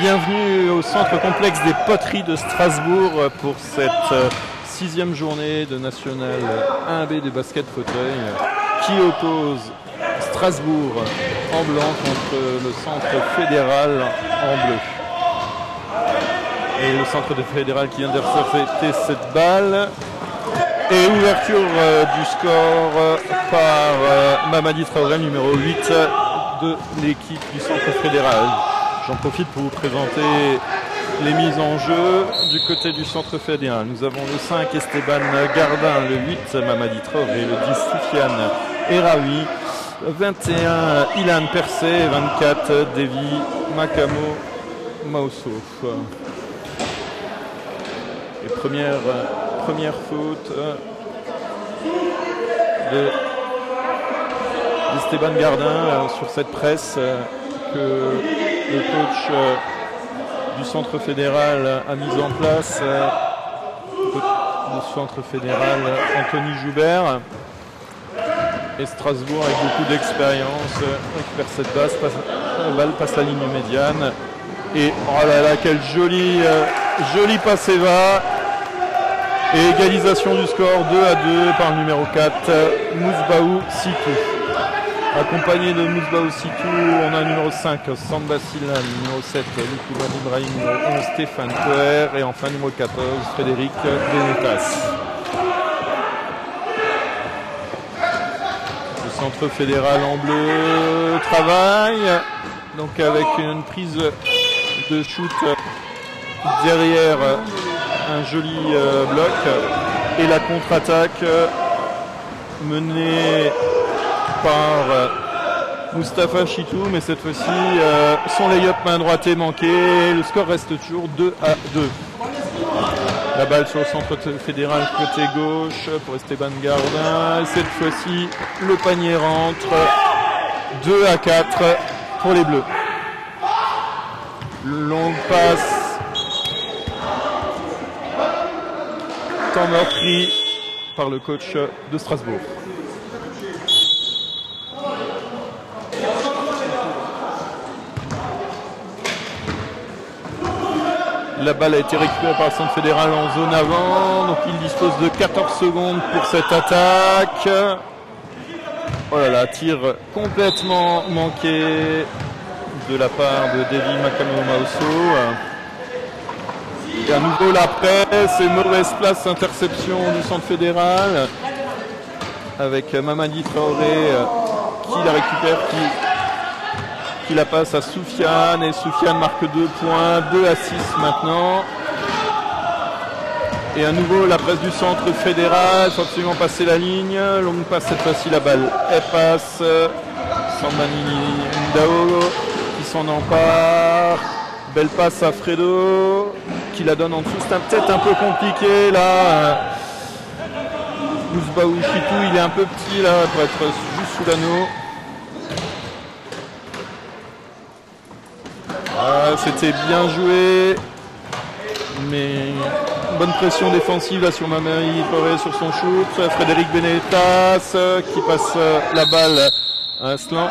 Bienvenue au centre complexe des poteries de Strasbourg pour cette 6e journée de National 1B de basket fauteuil qui oppose Strasbourg en blanc contre le centre fédéral en bleu. Et le centre de fédéral qui vient d'intercepter cette balle. Et ouverture du score par Mamadi Traoré, numéro 8 de l'équipe du centre fédéral. J'en profite pour vous présenter les mises en jeu du côté du centre fédéral. Nous avons le 5 Esteban Gardin, le 8 Mamadi Traoré, le 10 Soufiane Eraoui, 21 Ilan Persé, 24 Devi Makamo Maoussouf. Et première faute d'Esteban Gardin sur cette presse que le coach du centre fédéral a mise en place, le centre fédéral Anthony Joubert. Et Strasbourg, avec beaucoup d'expérience, récupère cette balle, passe la ligne médiane. Et oh là là, quel joli passe Eva. Et égalisation du score 2-2 par le numéro 4, Mousbaou Sitou. Accompagné de Mousbaou Sitou, on a le numéro 5, Samba Silla, numéro 7, Lukouban Ibrahim, numéro 11, Stéphane Coer, et enfin numéro 14, Frédéric Benetas. Le centre fédéral en bleu travaille, donc avec une prise de shoot derrière un joli bloc, et la contre-attaque menée par Moustapha Chitou, mais cette fois-ci son lay-up main droite est manqué. Le score reste toujours 2-2. La balle sur le centre fédéral côté gauche pour Esteban Gardin. Et cette fois-ci le panier rentre. 2-4 pour les Bleus. Longue passe. Temps meurtri par le coach de Strasbourg. La balle a été récupérée par le centre fédéral en zone avant, donc il dispose de 14 secondes pour cette attaque. Oh là là, tir complètement manqué de la part de Devi Makamo Maoussouf. Et à nouveau la presse et mauvaise place, interception du centre fédéral avec Mamadi Traoré qui la récupère, qui la passe à Soufiane, et Soufiane marque 2 points, 2-6 maintenant. Et à nouveau la presse du centre fédéral, il faut absolument passer la ligne, longue passe cette fois-ci, la balle elle passe, Sambani Ndao qui s'en empare, belle passe à Fredo qui la donne en dessous, c'est peut-être un peu compliqué là. Mousbaou Chitou, il est un peu petit là pour être juste sous l'anneau. C'était bien joué, mais bonne pression défensive là sur Mamadi Traoré sur son shoot. Frédéric Benetas qui passe la balle à Aslan.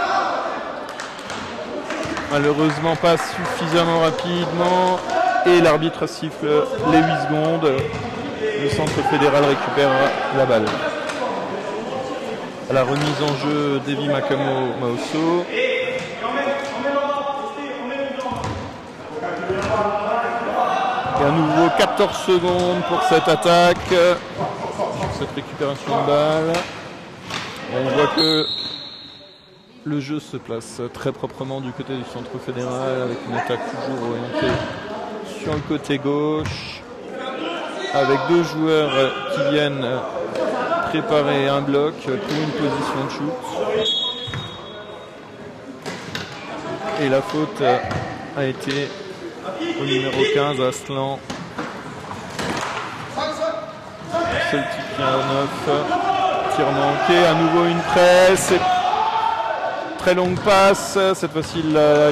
Malheureusement pas suffisamment rapidement, et l'arbitre siffle les 8 secondes. Le centre fédéral récupère la balle. À la remise en jeu, Devi Makamo Maoussouf. Et à nouveau 14 secondes pour cette attaque, cette récupération de balle. On voit que le jeu se place très proprement du côté du centre fédéral, avec une attaque toujours orientée sur le côté gauche, avec 2 joueurs qui viennent préparer un bloc pour une position de shoot. Et la faute a été au numéro 15, Aslan. Seul tir à 9. Tir manqué. À nouveau une presse. Très longue passe. Cette fois-ci, la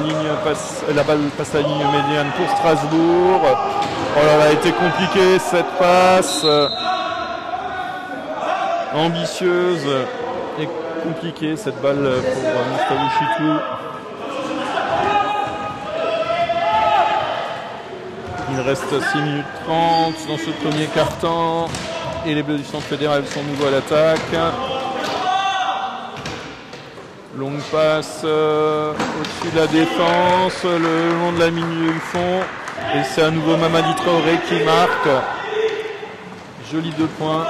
balle passe la ligne médiane pour Strasbourg. Oh là là, a été compliquée cette passe. Ambitieuse et compliquée cette balle pour Moustapha Chitou. Il reste 6 minutes 30 dans ce premier quart-temps. Et les Bleus du Centre Fédéral sont nouveau à l'attaque. Longue passe au-dessus de la défense, le long de la ligne du fond. Et c'est à nouveau Mamadi Traoré qui marque. Joli 2 points.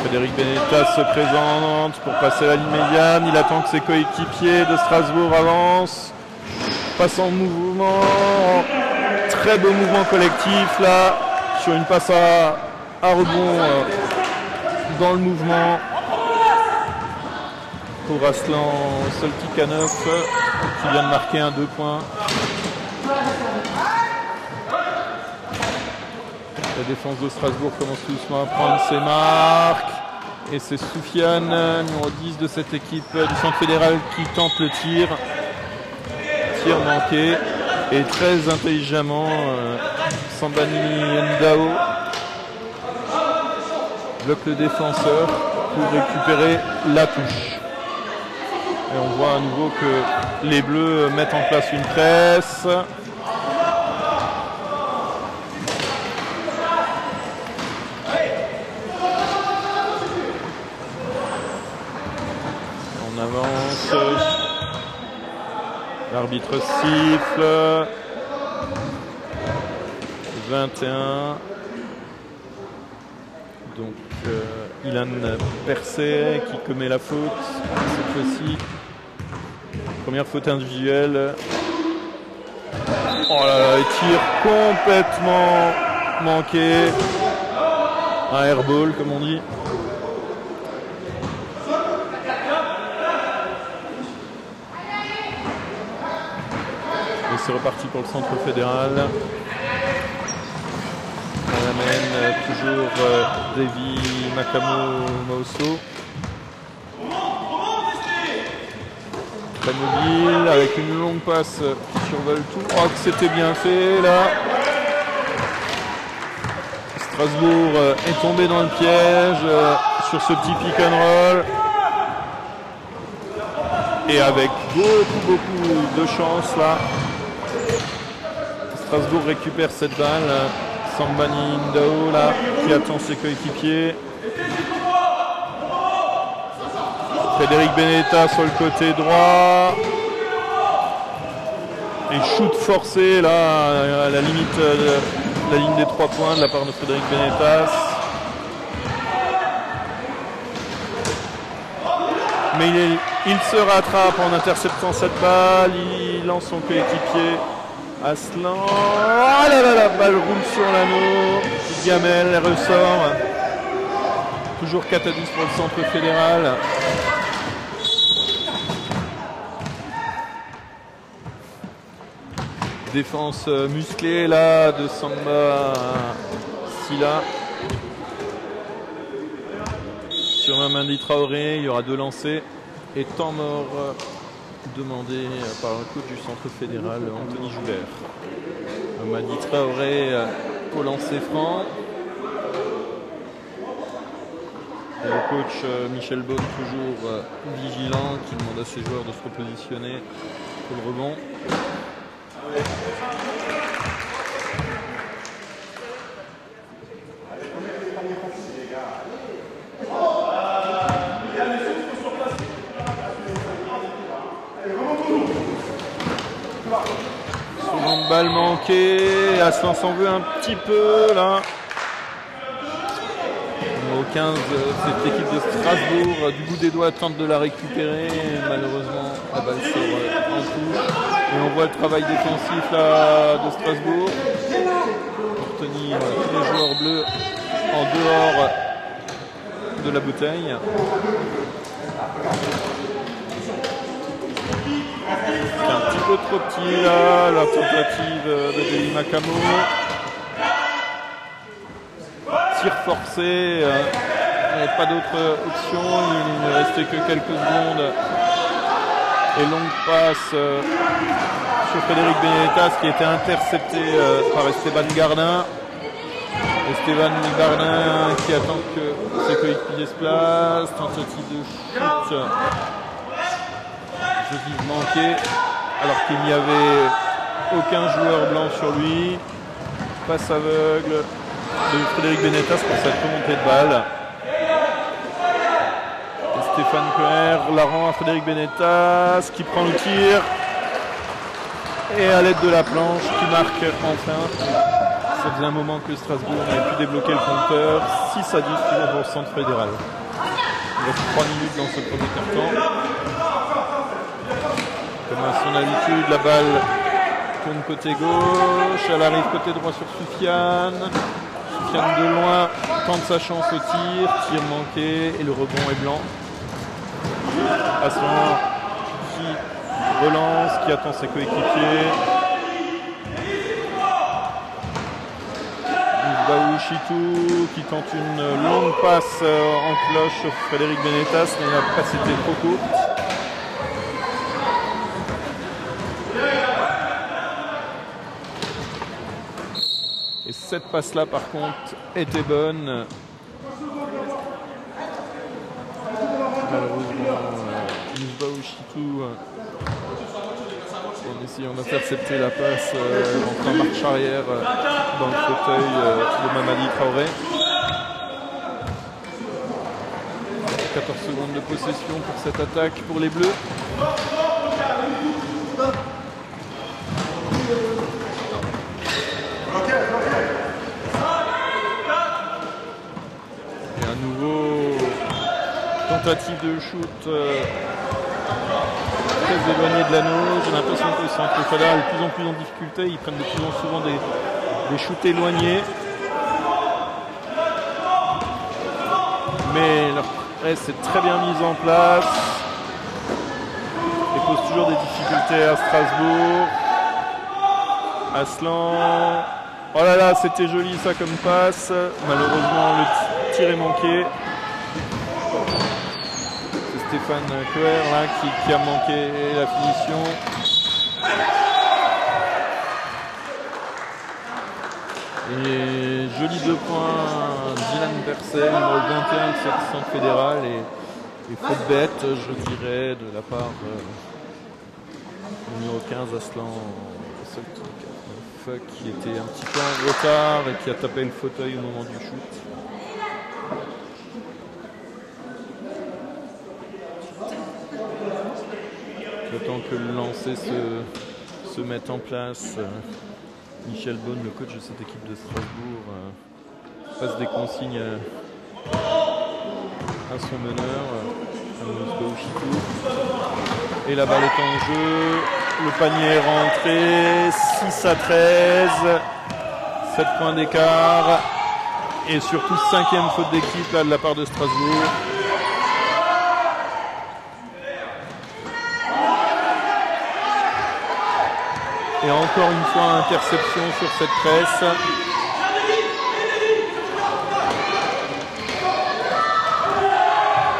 Frédéric Benetas se présente pour passer la ligne médiane. Il attend que ses coéquipiers de Strasbourg avancent. Passe en mouvement. Très beau mouvement collectif là. Sur une passe à rebond dans le mouvement. Pour Aslan Soltikanov qui vient de marquer un 2 points. La défense de Strasbourg commence tout doucement à prendre ses marques. Et c'est Soufiane, numéro 10 de cette équipe du Centre Fédéral, qui tente le tir. Tir manqué. Et très intelligemment, Sambani Ndao bloque le défenseur pour récupérer la touche. Et on voit à nouveau que les Bleus mettent en place une presse. On avance. L'arbitre siffle. 21. Donc Ilan Percé qui commet la faute cette fois-ci. Première faute individuelle. Oh là là, tir complètement manqué. Un airball comme on dit. Et c'est reparti pour le Centre Fédéral. On amène toujours Davy Makamo Maoso. Très mobile, avec une longue passe qui survole tout. Oh, que c'était bien fait là. Strasbourg est tombé dans le piège sur ce petit pick and roll. Et avec beaucoup de chance là. Strasbourg récupère cette balle. Sambani Ndao là, qui attend ses coéquipiers. Frédéric Benetta sur le côté droit. Et shoot forcé là, à la limite de la ligne des 3 points de la part de Frédéric Benetas. Mais il se rattrape en interceptant cette balle. Il lance son coéquipier Aslan. Ah là là, la balle roule sur l'anneau. Gamel ressort. Toujours 4-10 pour le Centre Fédéral. Défense musclée là de Samba Silla. Sur Mamadi Traoré, il y aura 2 lancers. Et temps mort demandé par le coach du Centre Fédéral, Anthony Joubert. Mamadi Traoré au lancer franc. Et le coach Michel Beaune toujours vigilant, qui demande à ses joueurs de se repositionner pour le rebond. Seconde balle manquée, Aslan s'en veut un petit peu là. Au 15, cette équipe de Strasbourg du bout des doigts tente de la récupérer. Malheureusement, la balle sort en touche. Et on voit le travail défensif là, de Strasbourg pour tenir tous les joueurs bleus en dehors de la bouteille. C'est un petit peu trop petit là, la tentative de Davy Makamo. Tir forcé, il n'y avait pas d'autre option, il ne restait que quelques secondes. Et longue passe sur Frédéric Benetas qui était intercepté par Esteban Gardin. Esteban Gardin qui attend que ses coéquipiers se placent. Tentative de shoot Joseph manqué alors qu'il n'y avait aucun joueur blanc sur lui. Passe aveugle de Frédéric Benetas pour cette remontée de balle. Et Stéphane Coher la rend à Frédéric Benetas qui prend le tir. Et à l'aide de la planche qui marque enfin. Ça faisait un moment que Strasbourg n'avait pu débloquer le compteur. 6-10 toujours pour le centre fédéral. Il reste 3 minutes dans ce premier quart-temps. Comme à son habitude, la balle tourne côté gauche. Elle arrive côté droit sur Soufiane. Soufiane de loin tente sa chance au tir. Tir manqué et le rebond est blanc. À ce moment qui relance, qui attend ses coéquipiers. Baouchitou qui tente une longue passe en cloche sur Frédéric Benetas, mais la passe était trop courte. Et cette passe-là, par contre, était bonne. Malheureusement, Baouchitou, en essayant d'intercepter la passe en marche arrière dans le fauteuil de Mamadi Traoré. 14 secondes de possession pour cette attaque pour les Bleus. Et à nouveau tentative de shoot très éloigné de l'anneau. J'ai l'impression que le centre fédéral est de plus en plus en difficulté. Ils prennent de plus en plus souvent des shoots éloignés. Mais leur presse est très bien mise en place. Et pose toujours des difficultés à Strasbourg. Aslan. Oh là là, c'était joli ça comme passe. Malheureusement, le tir est manqué. Stéphane Coher là qui a manqué la finition. Et joli 2 points Dylan Bercel, numéro 21 de cette centre fédérale et faute bête, je dirais, de la part du numéro 15 Aslan qui était un petit peu en retard et qui a tapé le fauteuil au moment du shoot. Le temps que le lancer se mette en place, Michel Beaune, le coach de cette équipe de Strasbourg, passe des consignes à son meneur, à Baouchitou. Et la balle est en jeu, le panier est rentré, 6-13, 7 points d'écart, et surtout 5e faute d'équipe là de la part de Strasbourg. Et encore une fois, interception sur cette presse.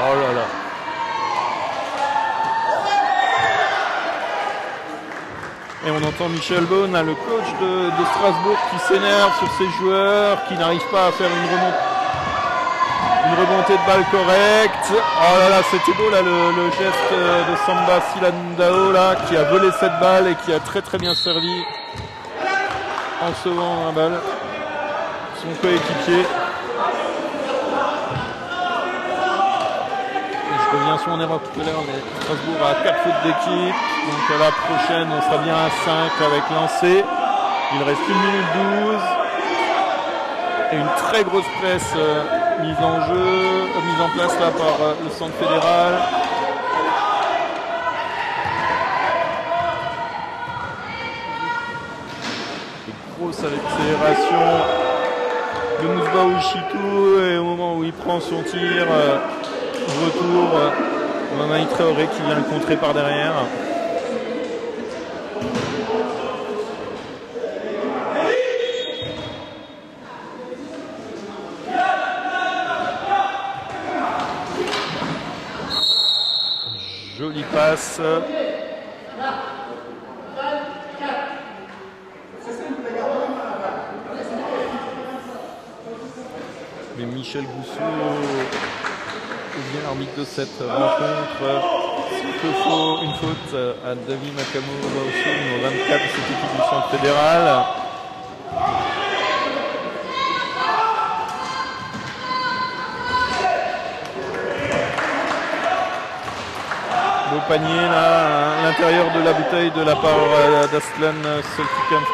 Oh là là. Et on entend Michel Beaune, le coach de Strasbourg, qui s'énerve sur ses joueurs, qui n'arrivent pas à faire une remontée de balle correcte. Oh là là, c'était beau là le geste de Samba Silandao là, qui a volé cette balle et qui a très très bien servi en sauvant la balle son coéquipier. Je reviens sur mon erreur tout à l'heure, mais Strasbourg a 4 fautes d'équipe, donc à la prochaine on sera bien à 5 avec lancé. Il reste 1 minute 12 et une très grosse presse mise en place là par le centre fédéral. Une grosse accélération de Baouchitou et au moment où il prend son tir, retour, Mamadi Traoré qui vient le contrer par derrière. Jolie passe. Mais Michel Gousseau devient l'arbitre de cette rencontre. Une faute à David Makamura aussi, numéro 24 de cette équipe du centre fédéral. Beau panier là, à l'intérieur de la bouteille de la part d'Aslan Soltykov.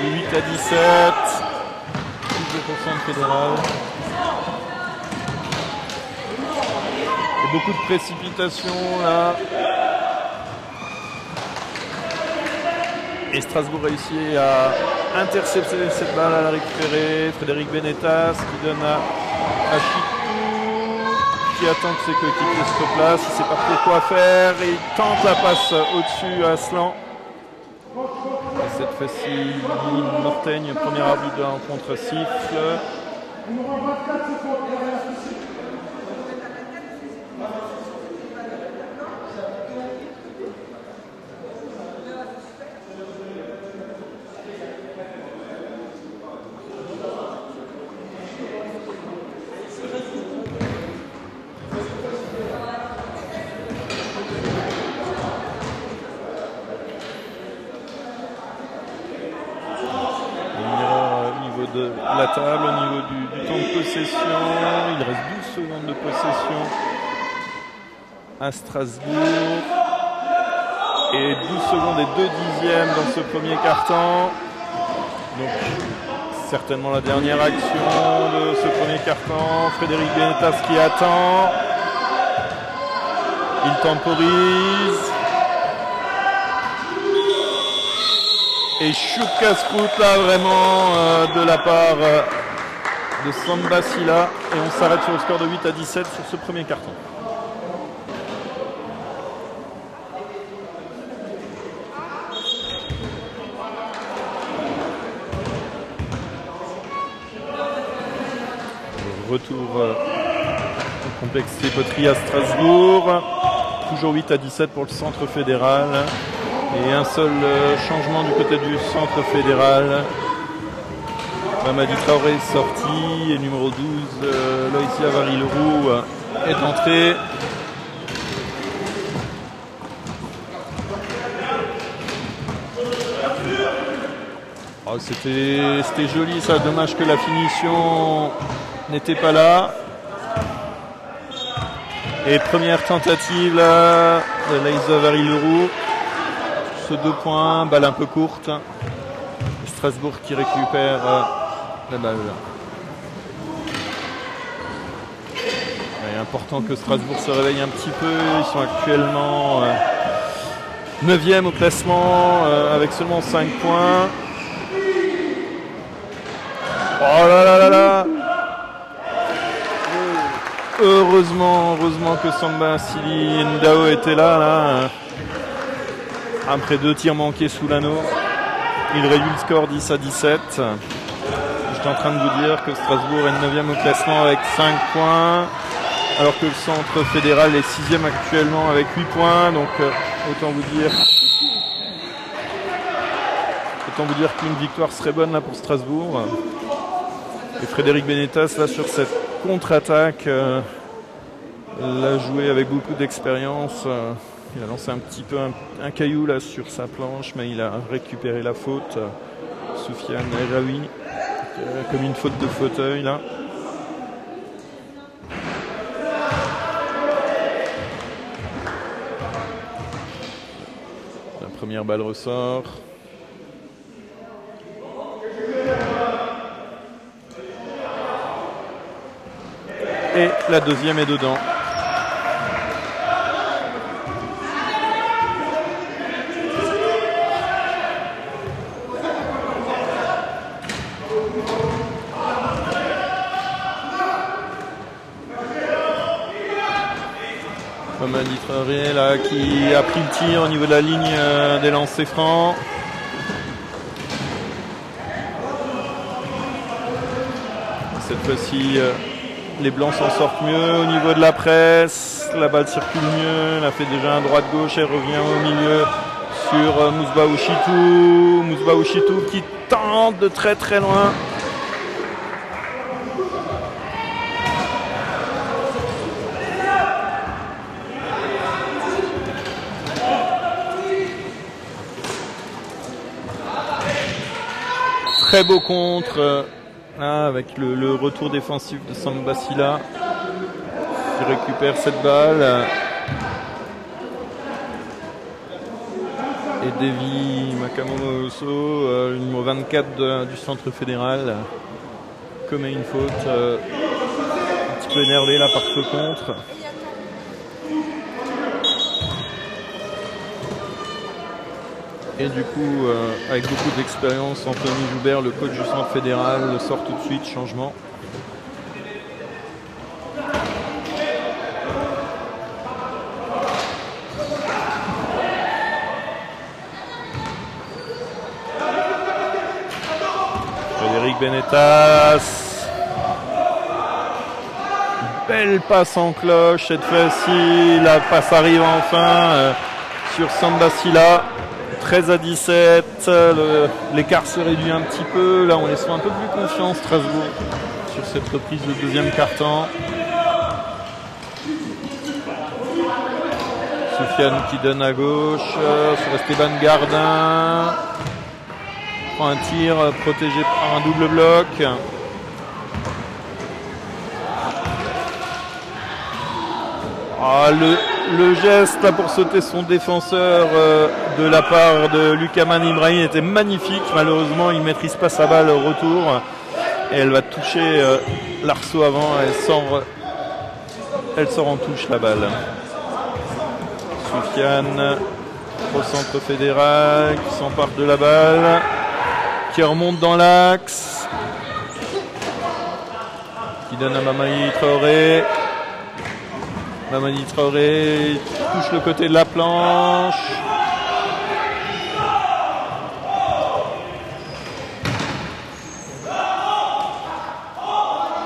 8 à 17. Plus de centre fédéral. Beaucoup de précipitations là. Et Strasbourg réussit à intercepter cette balle, à la récupérer. Frédéric Benetas qui donne à Chitou, qui attend que ses coéquipiers se replacent. Il ne sait pas trop quoi faire. Et il tente la passe au-dessus à Aslan. Et cette fois-ci, Lynn Mortaigne, premier arbitre de la rencontre, siffle. De la table au niveau du temps de possession. Il reste 12 secondes de possession à Strasbourg et 12 secondes et 2 dixièmes dans ce premier quart-temps. Donc certainement la dernière action de ce premier quart-temps. Frédéric Benetas qui attend. Il temporise. Et chouk casse-croûte là vraiment de la part de Samba Silla. Et on s'arrête sur le score de 8 à 17 sur ce premier carton. Retour au complexe Poterie à Strasbourg. Toujours 8 à 17 pour le centre fédéral. Et un seul changement du côté du centre fédéral. Mamadi Traoré est sorti et numéro 12, Loïsia Varilroux est entré. Oh, c'était joli ça, dommage que la finition n'était pas là. Et première tentative là, de Loïsia Varilroux. Ce 2 points, balle un peu courte. Et Strasbourg qui récupère la balle. Il est important que Strasbourg se réveille un petit peu. Ils sont actuellement 9e au classement avec seulement 5 points. Oh là là là là! Heureusement que Samba Sili Ndao était là. Après 2 tirs manqués sous l'anneau, il réduit le score 10 à 17. J'étais en train de vous dire que Strasbourg est 9e au classement avec 5 points, alors que le centre fédéral est 6e actuellement avec 8 points. Donc autant vous dire qu'une victoire serait bonne là pour Strasbourg. Et Frédéric Benetas là sur cette contre-attaque l'a joué avec beaucoup d'expérience. Il a lancé un petit peu un caillou là sur sa planche, mais il a récupéré la faute. Soufiane Eraoui, comme une faute de fauteuil là. La première balle ressort. Et la deuxième est dedans. Mamadi Traoré là qui a pris le tir au niveau de la ligne des lancers francs. Cette fois-ci les blancs s'en sortent mieux au niveau de la presse. La balle circule mieux. Elle a fait déjà un droite-gauche. Elle revient au milieu sur Mousbaou Chitou qui tente de très très loin. très beau contre avec le retour défensif de Sambasila qui récupère cette balle. Et Davy Makamoso, le numéro 24 du centre fédéral, commet une faute. Un petit peu énervé là par ce contre. Et du coup, avec beaucoup d'expérience, Anthony Joubert, le coach du centre fédéral, sort tout de suite, changement. Frédéric Benetas. Belle passe en cloche cette fois-ci. La passe arrive enfin sur Sambasila. 13-17, l'écart se réduit un petit peu. Là, on les sent un peu plus confiants, Strasbourg, sur cette reprise de deuxième quart-temps. Soufiane qui donne à gauche sur Esteban Gardin. Prend un tir protégé par un double bloc. Ah, le geste là, pour sauter son défenseur de la part de Lukaman Ibrahim était magnifique. Malheureusement, il ne maîtrise pas sa balle au retour. Et elle va toucher l'arceau avant. Elle sort en touche la balle. Soufiane au centre fédéral qui s'empare de la balle. Qui remonte dans l'axe. Qui donne à Mamadi Traoré. Mamadi Traoré touche le côté de la planche.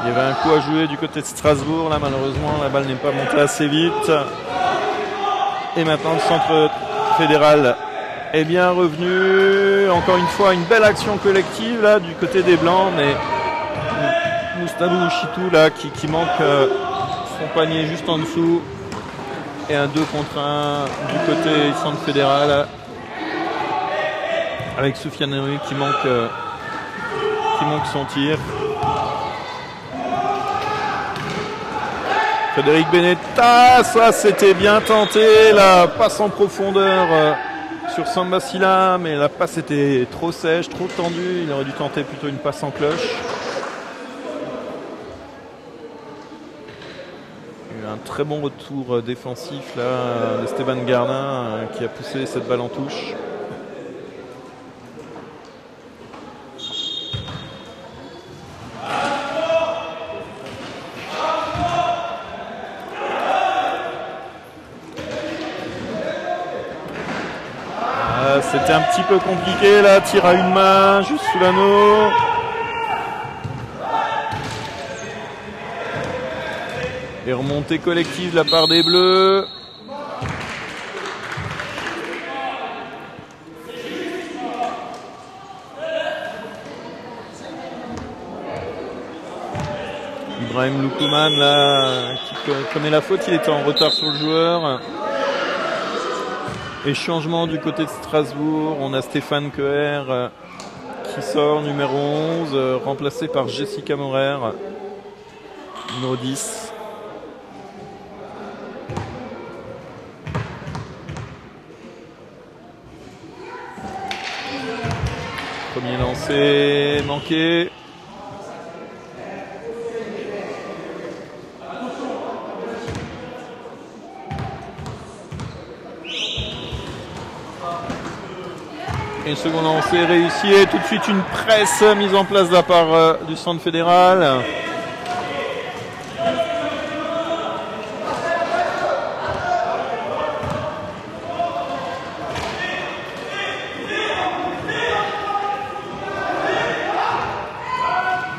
Il y avait un coup à jouer du côté de Strasbourg. Là, malheureusement, la balle n'est pas montée assez vite. Et maintenant, le centre fédéral est bien revenu. Encore une fois, une belle action collective là du côté des Blancs. Mais Moustabou Chitou là qui manque son panier juste en dessous. Et un 2 contre 1 du côté centre fédéral. Avec Soufiane Henry qui manque son tir. Frédéric Benetta, ça c'était bien tenté, la passe en profondeur sur Sambasila, mais la passe était trop sèche, trop tendue, il aurait dû tenter plutôt une passe en cloche. Il y a eu un très bon retour défensif là d'Esteban Gardin qui a poussé cette balle en touche. C'était un petit peu compliqué là, tir à une main, juste sous l'anneau. Et remontée collective de la part des Bleus. Ibrahim Loukouman là, qui connaît la faute, il était en retard sur le joueur. Et changement du côté de Strasbourg, on a Stéphane Coher qui sort, numéro 11, remplacé par Jessica Morer, numéro 10. Premier lancé manqué. Et second lancé réussi et tout de suite une presse mise en place de la part du centre fédéral.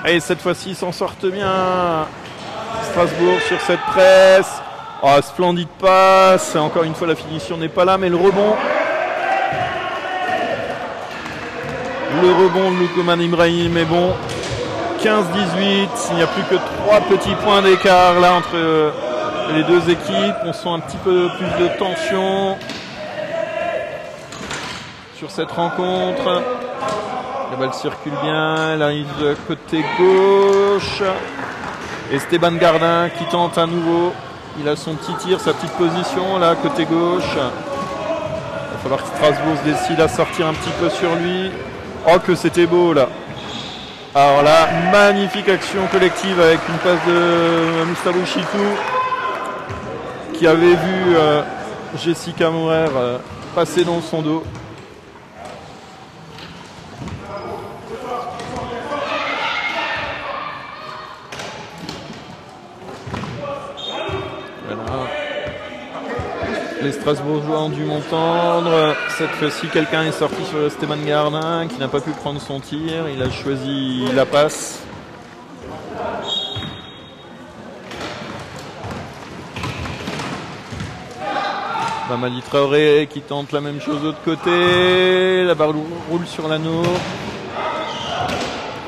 Et cette fois-ci, ils s'en sortent bien. Strasbourg sur cette presse. Oh, splendide passe. Encore une fois, la finition n'est pas là, mais le rebond. Le rebond de Loukouman Ibrahim est bon. 15-18. Il n'y a plus que 3 petits points d'écart là entre les deux équipes. On sent un petit peu plus de tension sur cette rencontre. La balle circule bien, elle arrive de côté gauche. Esteban Gardin qui tente à nouveau. Il a son petit tir, sa petite position là, côté gauche. Il va falloir que Strasbourg se décide à sortir un petit peu sur lui. Oh, que c'était beau là. Alors là, magnifique action collective avec une passe de Moustapha Chitou qui avait vu Jessica Maurer passer dans son dos. Les Strasbourgeois ont dû m'entendre. Cette fois-ci, quelqu'un est sorti sur Esteban Gardin qui n'a pas pu prendre son tir. Il a choisi la passe. Mamadi Traoré qui tente la même chose de l'autre côté. La balle roule sur l'anneau.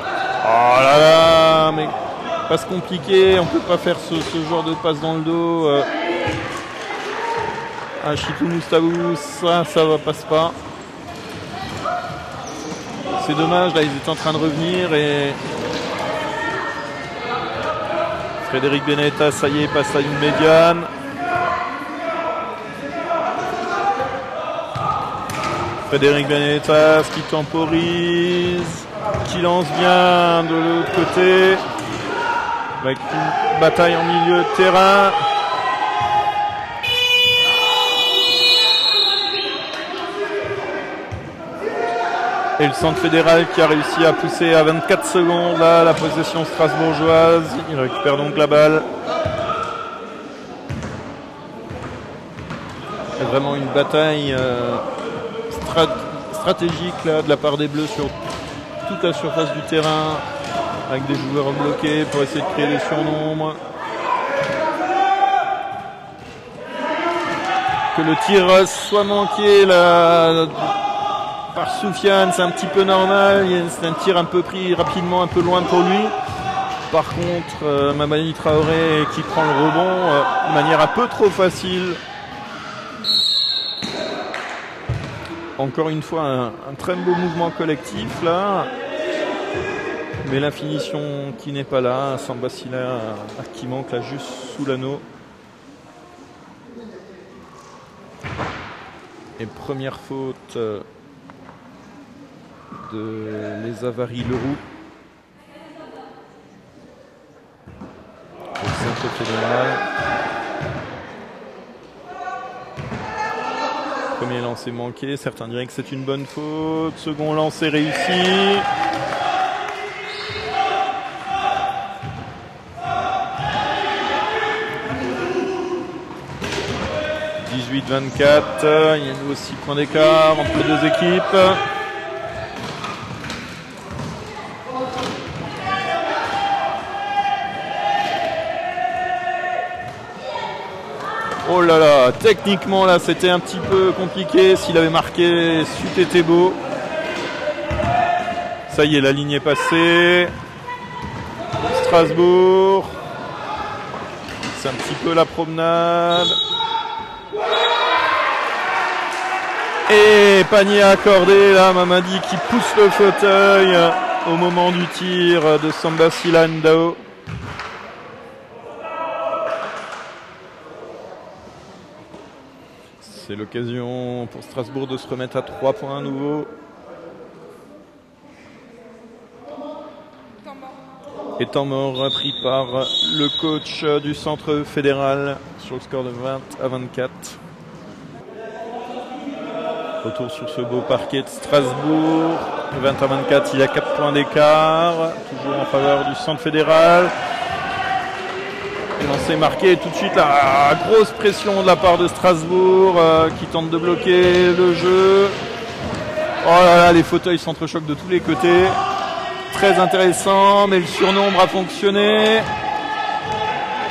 Oh là là, mais passe compliquée. On ne peut pas faire ce genre de passe dans le dos. Chitou Moustabou, ça passe pas. C'est dommage, là ils étaient en train de revenir et Frédéric Benetta, ça y est, passe à une médiane. Frédéric Benetta qui temporise, qui lance bien de l'autre côté, avec une bataille en milieu de terrain. Et le centre fédéral qui a réussi à pousser à 24 secondes là, la possession strasbourgeoise. Il récupère donc la balle. C'est vraiment une bataille stratégique là, de la part des Bleus sur toute la surface du terrain, avec des joueurs bloqués pour essayer de créer des surnombres. Que le tir soit manqué là, par Soufiane, c'est un petit peu normal. C'est un tir un peu pris rapidement, un peu loin pour lui. Par contre, Mamadi Traoré qui prend le rebond de manière un peu trop facile. Encore une fois, un très beau mouvement collectif là. Mais la finition qui n'est pas là. Sambacila qui manque là juste sous l'anneau. Et première faute de Les Avaries Leroux au centre fédéral. Premier lancer manqué, certains diraient que c'est une bonne faute. Second lancer réussi. « 18-24 », il y a nouveau 6 points d'écart entre les deux équipes. Oh là là, techniquement là c'était un petit peu compliqué. S'il avait marqué, c'eût été beau. Ça y est, la ligne est passée. Strasbourg. C'est un petit peu la promenade. Et panier accordé là, Mamadi qui pousse le fauteuil au moment du tir de Sambacila Ndao. C'est l'occasion pour Strasbourg de se remettre à 3 points à nouveau. Et temps mort repris par le coach du centre fédéral sur le score de 20-24. Retour sur ce beau parquet de Strasbourg. 20-24, il y a 4 points d'écart. Toujours en faveur du centre fédéral. Lancé marqué tout de suite la grosse pression de la part de Strasbourg qui tente de bloquer le jeu. Oh là là, les fauteuils s'entrechoquent de tous les côtés. Très intéressant, mais le surnombre a fonctionné.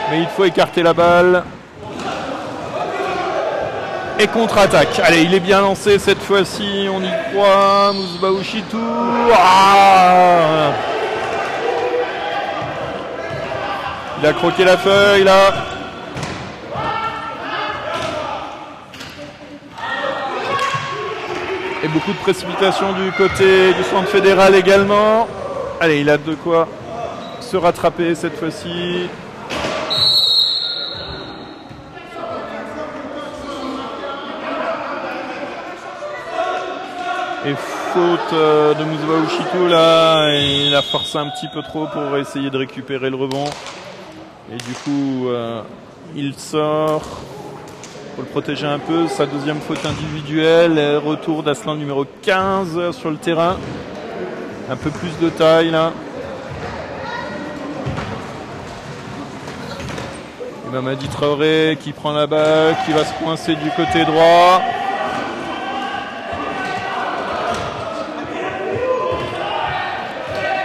Mais il faut écarter la balle. Et contre-attaque. Allez, il est bien lancé cette fois-ci, on y croit. Mousbaou Chitou. Il a croqué la feuille là. Et beaucoup de précipitations du côté du centre fédéral également. Allez, il a de quoi se rattraper cette fois-ci. Et faute de Mouzba Ouchitou là, il a forcé un petit peu trop pour essayer de récupérer le rebond. Et du coup, il sort pour le protéger un peu. Sa deuxième faute individuelle. Retour d'Aslan numéro 15 sur le terrain. Un peu plus de taille là. Et Mamadi Traoré qui prend la balle, qui va se coincer du côté droit.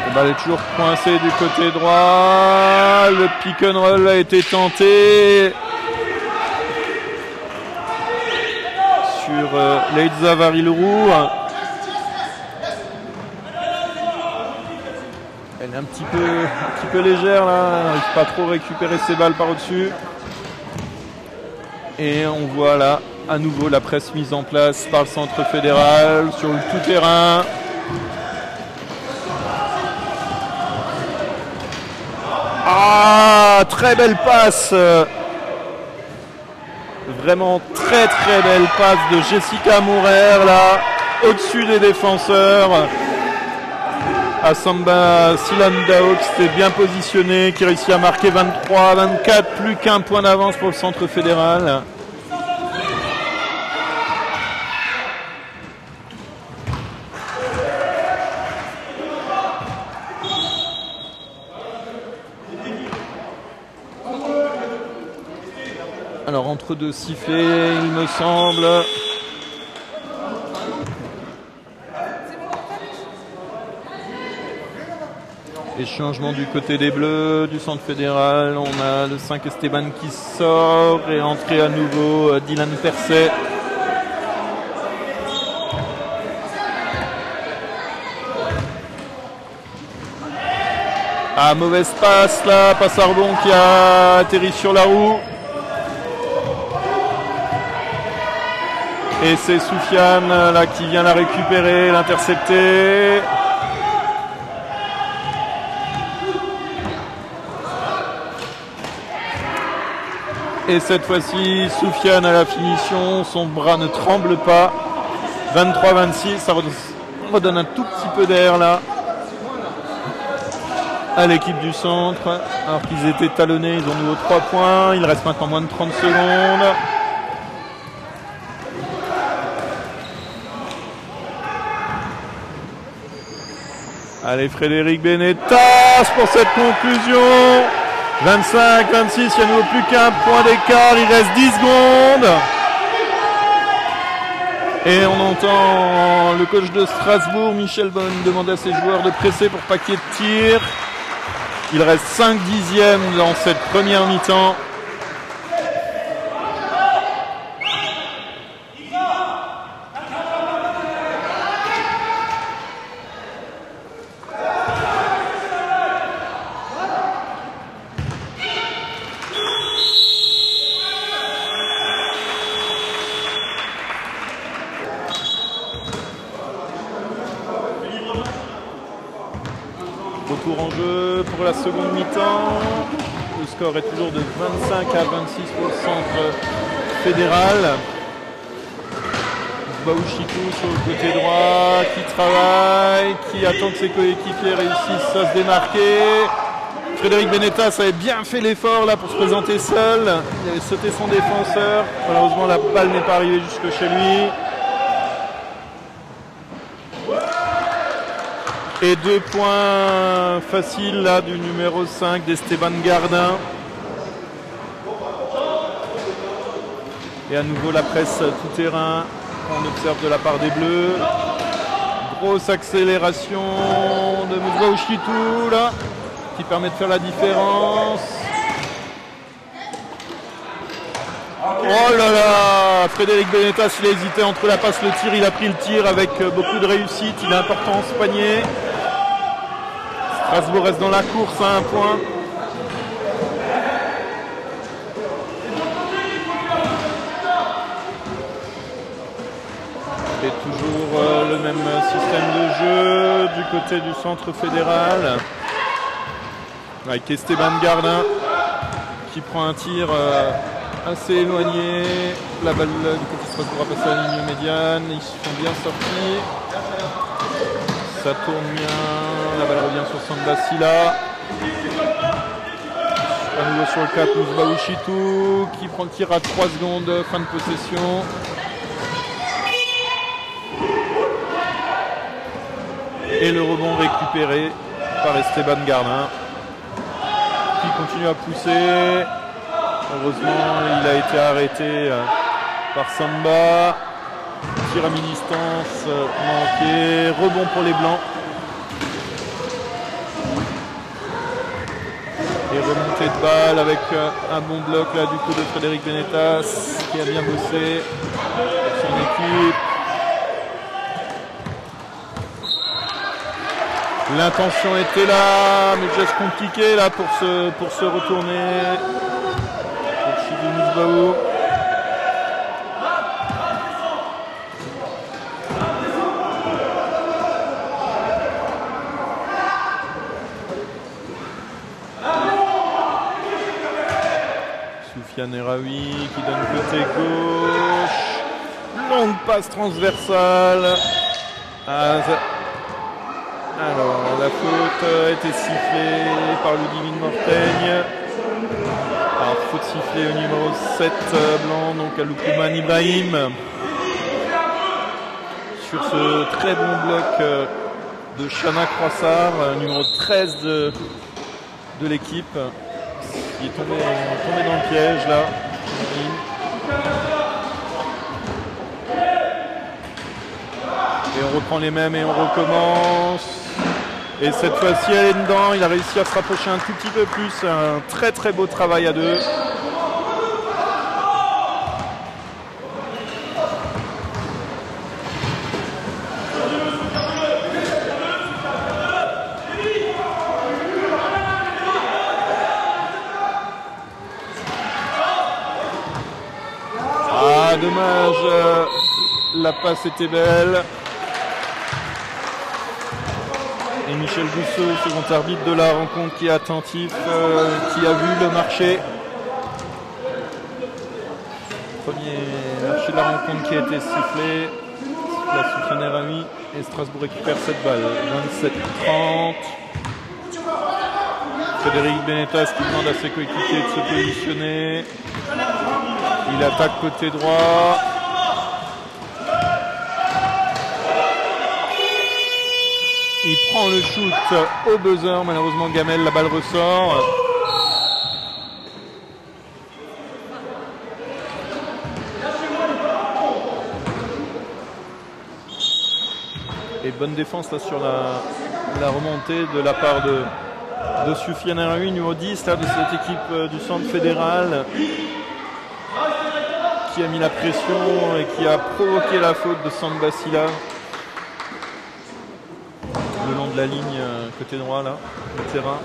La balle est toujours coincée du côté droit. Le pick and roll a été tenté sur Leïdza Varilrou. Elle est un petit peu légère là, elle n'arrive pas trop à récupérer ses balles par au-dessus. Et on voit là à nouveau la presse mise en place par le centre fédéral sur le tout-terrain. Ah, très belle passe. Vraiment très belle passe de Jessica Mourer là, au-dessus des défenseurs. Assamba Silandao qui s'était bien positionné, qui réussit à marquer 23-24, plus qu'un point d'avance pour le centre fédéral. Alors entre deux sifflets, il me semble. Et changement du côté des Bleus, du centre fédéral. On a le 5 Esteban qui sort et entrée à nouveau Dylan Percet. Ah, mauvaise passe là, passe à rebond qui a atterri sur la roue. Et c'est Soufiane là qui vient la récupérer, l'intercepter. Et cette fois-ci, Soufiane à la finition, son bras ne tremble pas. 23-26, ça redonne un tout petit peu d'air là à l'équipe du centre. Alors qu'ils étaient talonnés, ils ont nouveau 3 points. Il reste maintenant moins de 30 secondes. Allez, Frédéric Benetas pour cette conclusion. 25-26, il n'y a nouveau plus qu'un point d'écart, il reste 10 secondes. Et on entend le coach de Strasbourg, Michel Bonne, demander à ses joueurs de presser pour pas qu'il y ait de tir. Il reste 5 dixièmes dans cette première mi-temps. Retour en jeu pour la seconde mi-temps. Le score est toujours de 25-26 pour le centre fédéral. Baouchitou sur le côté droit qui travaille, qui attend que ses coéquipiers réussissent à se démarquer. Frédéric Benetas avait bien fait l'effort là pour se présenter seul. Il avait sauté son défenseur. Malheureusement la balle n'est pas arrivée jusque chez lui. Et 2 points faciles là du numéro 5 d'Esteban Gardin. Et à nouveau la presse tout terrain. On observe de la part des Bleus. Grosse accélération de Mouzba Ouchitou là, qui permet de faire la différence. Oh là là, Frédéric Benetas, il a hésité entre la passe et le tir. Il a pris le tir avec beaucoup de réussite. Il est important ce panier. Strasbourg reste dans la course à 1 point. Et toujours même système de jeu du côté du centre fédéral. Avec Esteban Gardin qui prend un tir assez éloigné. La balle du côté Strasbourg a passé à la ligne médiane. Ils se sont bien sortis. Ça tourne bien. La balle revient sur Samba Silla. À nouveau sur le cap, Mouzbaou Chitou qui prend le tir à 3 secondes, fin de possession. Et le rebond récupéré par Esteban Gardin qui continue à pousser. Heureusement, il a été arrêté par Samba. Tir à mi-distance manqué. Rebond pour les Blancs. Et remontée de balle avec un bon bloc là du coup de Frédéric Benetas qui a bien bossé pour son équipe. L'intention était là, mais geste compliqué là pour se retourner. Pour Chidi Mouzbaou. Soufiane Eraoui qui donne côté gauche. Longue passe transversale. Alors, la faute a été sifflée par Ludivine Mortaigne. Alors, faute sifflée au numéro 7 blanc, donc à Loukouman Ibrahim. Sur ce très bon bloc de Chana Croissard, numéro 13 de l'équipe. Il est tombé dans le piège là. Et on reprend les mêmes et on recommence. Et cette fois-ci elle est dedans, il a réussi à se rapprocher un tout petit peu plus. Un très très beau travail à deux. Ah dommage, la passe était belle. Et Michel Gousseau, second arbitre de la rencontre, qui est attentif, qui a vu le marché. Premier marché de la rencontre qui a été sifflé. La Soufiane Eraoui et Strasbourg récupère cette balle. 27-30. Frédéric Benetas qui demande à ses coéquipiers de se positionner. Il attaque côté droit. Il prend le shoot au buzzer, malheureusement Gamel, la balle ressort. Et bonne défense là sur la remontée de la part de Soufiane Eraoui, numéro 10 là, de cette équipe du centre fédéral, qui a mis la pression et qui a provoqué la faute de Samba Silla. Le long de la ligne côté droit là, le terrain.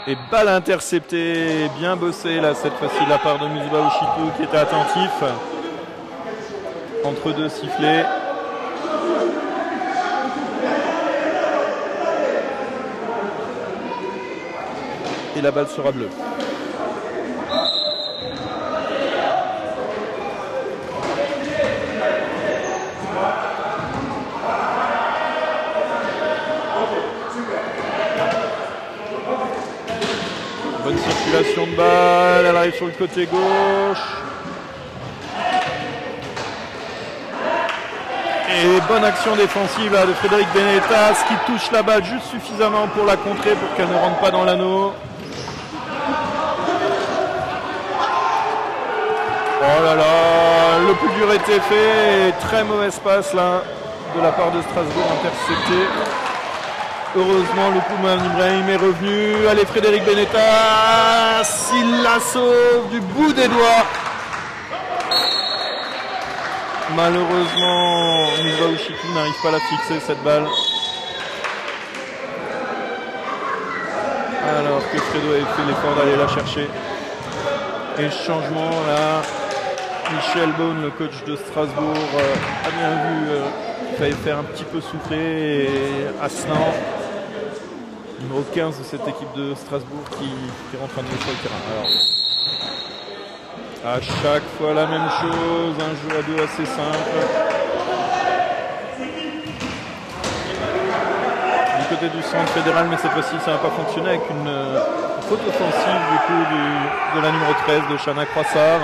Et balle interceptée, bien bossée là cette fois-ci de la part de Mouzbaou Chitou qui était attentif. Entre deux sifflets. Et la balle sera bleue. Bonne circulation de balle, elle arrive sur le côté gauche. Et bonne action défensive là, de Frédéric Benetas qui touche la balle juste suffisamment pour la contrer pour qu'elle ne rentre pas dans l'anneau. Oh là là, le plus dur était fait et très mauvaise passe là de la part de Strasbourg intercepté. Heureusement, Loukouman Ibrahim est revenu. Allez, Frédéric Benetas, il la sauve du bout des doigts. Malheureusement, Mouzbaou Chitou n'arrive pas à la fixer cette balle. Alors que Fredo avait fait l'effort d'aller la chercher. Et le changement là Michel Beaune, le coach de Strasbourg, a bien vu qu'il fallait faire un petit peu souffler. Et Aslan, numéro 15 de cette équipe de Strasbourg, qui rentre à nouveau sur le terrain. Alors, à chaque fois la même chose, un jeu à deux assez simple. Du côté du centre fédéral, mais cette fois-ci ça n'a pas fonctionné avec une faute offensive du coup de la numéro 13 de Chana Croissard.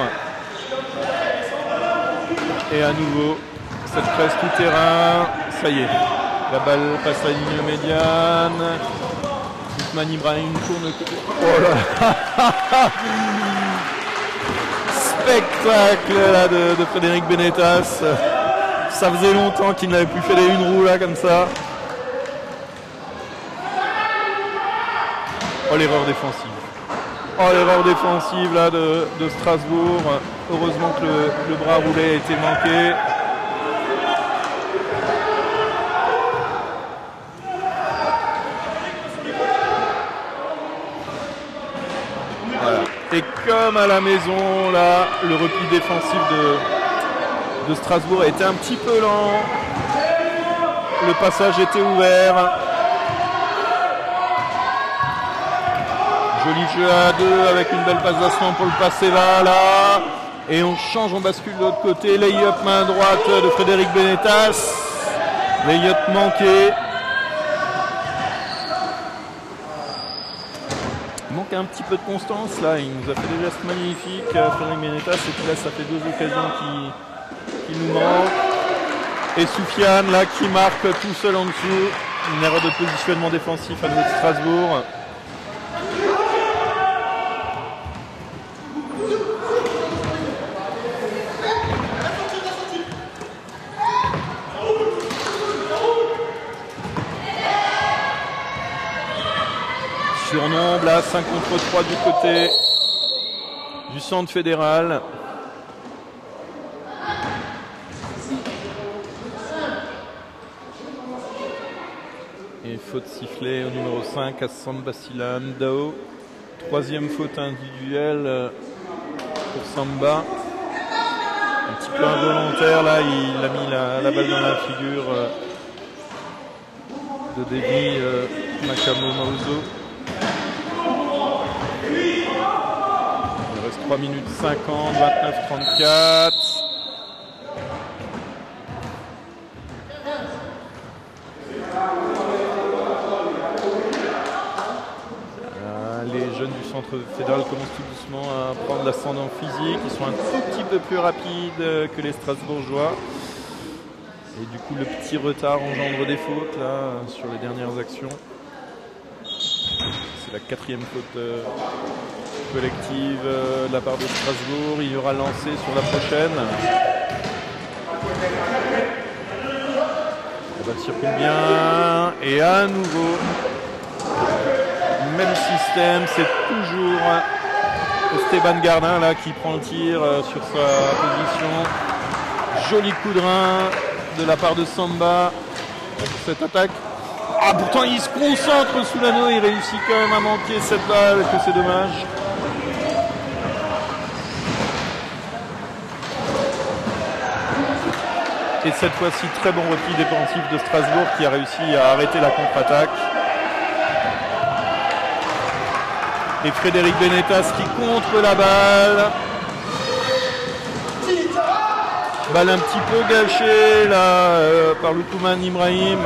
Et à nouveau, cette presse tout terrain, ça y est, la balle passe à la ligne médiane. Ousmane Ibrahim tourne. Oh là. Spectacle là de Frédéric Benetas. Ça faisait longtemps qu'il n'avait plus fait les une roue là comme ça. Oh l'erreur défensive. Oh l'erreur défensive là de Strasbourg. Heureusement que le bras roulé a été manqué. Voilà. Et comme à la maison là, le repli défensif de Strasbourg a été un petit peu lent. Le passage était ouvert. Joli jeu à deux avec une belle passe d'Aslan pour le passer là. Et on change, on bascule de l'autre côté. Lay-up main droite de Frédéric Benetas. Lay-up manqué. Il manque un petit peu de constance là. Il nous a fait des gestes magnifiques, Frédéric Benetas. Et puis là, ça fait deux occasions qui nous manquent. Et Soufiane là qui marque tout seul en dessous. Une erreur de positionnement défensif à nouveau de Strasbourg. Surnombre là, 5 contre 3 du côté du centre fédéral. Et faute sifflée au numéro 5 à Samba Silan Dao. Troisième faute individuelle pour Samba. Un petit peu involontaire là, il a mis la balle dans la figure de Devi Makamo Mauzo. Il reste 3 minutes 50, 29-34. Les jeunes du centre fédéral commencent tout doucement à prendre l'ascendant physique. Ils sont un tout petit peu plus rapides que les Strasbourgeois. Et du coup, le petit retard engendre des fautes là sur les dernières actions. C'est la quatrième faute collective de la part de Strasbourg. Il y aura lancé sur la prochaine. La balle circule bien. Et à nouveau, même système. C'est toujours Esteban Gardin là qui prend le tir sur sa position. Joli coup de rein de la part de Samba pour cette attaque. Ah, pourtant il se concentre sous l'anneau, il réussit quand même à manquer cette balle, que c'est dommage. Et cette fois-ci, très bon repli défensif de Strasbourg qui a réussi à arrêter la contre-attaque. Et Frédéric Benetas qui contre la balle. Balle un petit peu gâchée là par Ousmane Ibrahim.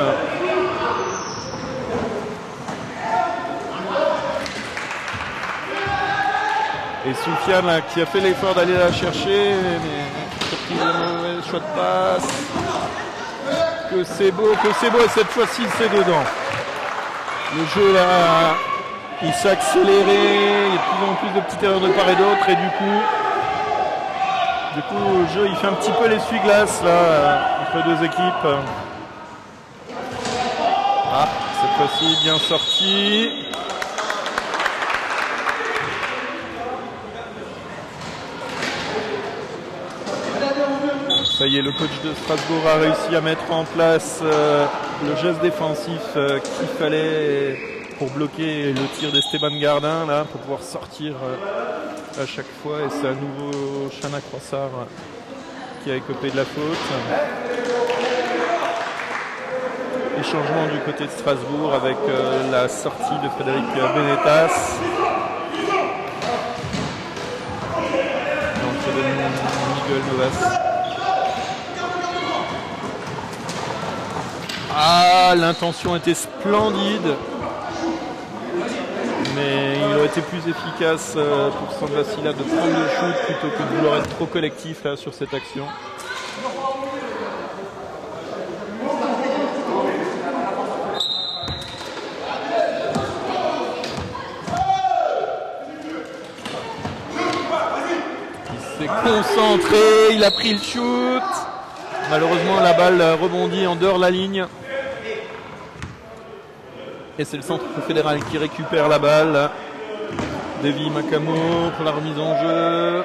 Et Soufiane là, qui a fait l'effort d'aller la chercher, mais surprise de mauvais choix de passe. Que c'est beau, et cette fois-ci c'est dedans. Le jeu là, il s'est accéléré, il y a de plus en plus de petites erreurs de part et d'autre, et du coup le jeu il fait un petit peu l'essuie-glace là entre deux équipes. Ah, cette fois-ci bien sorti. Ça y est, le coach de Strasbourg a réussi à mettre en place le geste défensif qu'il fallait pour bloquer le tir d'Esteban Gardin là, pour pouvoir sortir à chaque fois. Et c'est à nouveau Chana Croissard qui a écopé de la faute. Et changement du côté de Strasbourg avec la sortie de Frédéric Benetas. L'entrée de Miguel Novas. Ah, l'intention était splendide, mais il aurait été plus efficace pour San Vassila de prendre le shoot plutôt que de vouloir être trop collectif là, sur cette action. Il s'est concentré, il a pris le shoot. Malheureusement, la balle rebondit en dehors de la ligne. Et c'est le centre fédéral qui récupère la balle. Davy Macamo pour la remise en jeu.